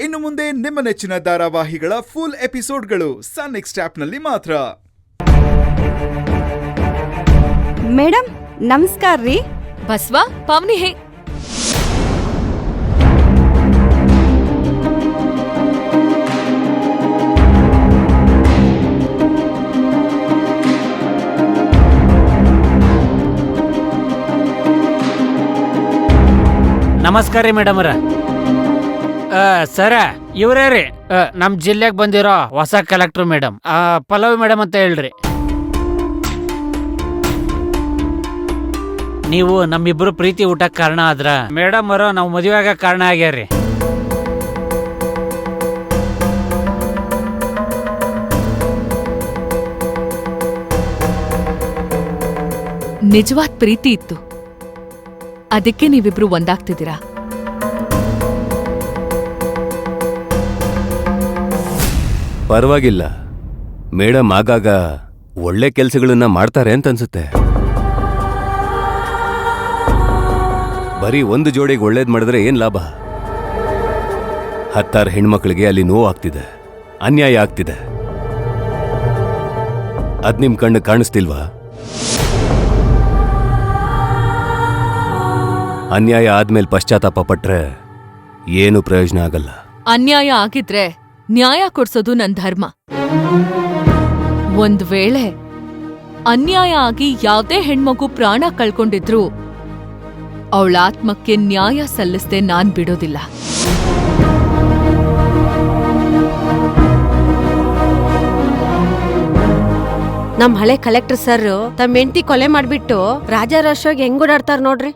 ಇನ್ನು ಮುಂದೆ ನಿಮ್ಮ ನೆಚ್ಚಿನ ಧಾರಾವಾಹಿಗಳ ಫುಲ್ ಎಪಿಸೋಡ್ಗಳು ಸನ್ ನೆಕ್ಸ್ಟ್ ಆಪ್ನಲ್ಲಿ ಮಾತ್ರ. ಮೇಡಮ್ ನಮಸ್ಕಾರ ರೀ. ಬಸ್ವಾ ಪಾವನಿ ಹೇ. ನಮಸ್ಕಾರ ರೀ ಮೇಡಮ್ ಅವ್ರ. ಸರ ಇವ್ರೇ ರೀ ನಮ್ಮ ಜಿಲ್ಲೆಗೆ ಬಂದಿರೋ ಹೊಸ ಕಲೆಕ್ಟರ್ ಮೇಡಮ್, ಪಲ್ಲವಿ ಮೇಡಮ್ ಅಂತ ಹೇಳ್ರಿ. ನೀವು ನಮ್ಮಿಬ್ರು ಪ್ರೀತಿ ಊಟಕ್ಕೆ ಕಾರಣ ಆದ್ರ ಮೇಡಮ್ ಅವರು ನಾವು ಮದುವೆ ಆಗ ಕಾರಣ ಆಗ್ಯಾರ್ರಿ. ನಿಜವಾದ ಪ್ರೀತಿ ಇತ್ತು, ಅದಕ್ಕೆ ನೀವಿಬ್ರು ಒಂದಾಗ್ತಿದ್ದೀರಾ. ಪರವಾಗಿಲ್ಲ ಮೇಡಮ್, ಆಗಾಗ ಒಳ್ಳೆ ಕೆಲಸಗಳನ್ನ ಮಾಡ್ತಾರೆ ಅಂತ ಅನ್ಸುತ್ತೆ. ಬರೀ ಒಂದು ಜೋಡಿಗೆ ಒಳ್ಳೇದ್ ಮಾಡಿದ್ರೆ ಏನ್ ಲಾಭ? 10 ಹೆಣ್ಮಕ್ಳಿಗೆ ಅಲ್ಲಿ ನೋವು ಆಗ್ತಿದೆ, ಅನ್ಯಾಯ ಆಗ್ತಿದೆ. ಅದ್ ನಿಮ್ ಕಣ್ಣು ಕಾಣಿಸ್ತಿಲ್ವಾ? ಅನ್ಯಾಯ ಆದ್ಮೇಲೆ ಪಶ್ಚಾತ್ತಾಪ ಪಟ್ರೆ ಏನು ಪ್ರಯೋಜನ ಆಗಲ್ಲ. ಅನ್ಯಾಯ ಆಗಿದ್ರೆ ನ್ಯಾಯ ಕೊಡ್ಸೋದು ನನ್ ಧರ್ಮ. ಒಂದ್ ವೇಳೆ ಅನ್ಯಾಯ ಆಗಿ ಯಾವ್ದೇ ಹೆಣ್ಮಗು ಪ್ರಾಣ ಕಳ್ಕೊಂಡಿದ್ರು ಅವಳ ಆತ್ಮಕ್ಕೆ ನ್ಯಾಯ ಸಲ್ಲಿಸದೆ ನಾನ್ ಬಿಡೋದಿಲ್ಲ. ನಮ್ ಹಳೆ ಕಲೆಕ್ಟರ್ ಸರ್ ತಮ್ಮ ಹೆಂಡತಿ ಕೊಲೆ ಮಾಡ್ಬಿಟ್ಟು ರಾಜಾರಾಷ್ಟ್ರವಾಗಿ ಹೆಂಗ್ ಓಡಾಡ್ತಾರ ನೋಡ್ರಿ.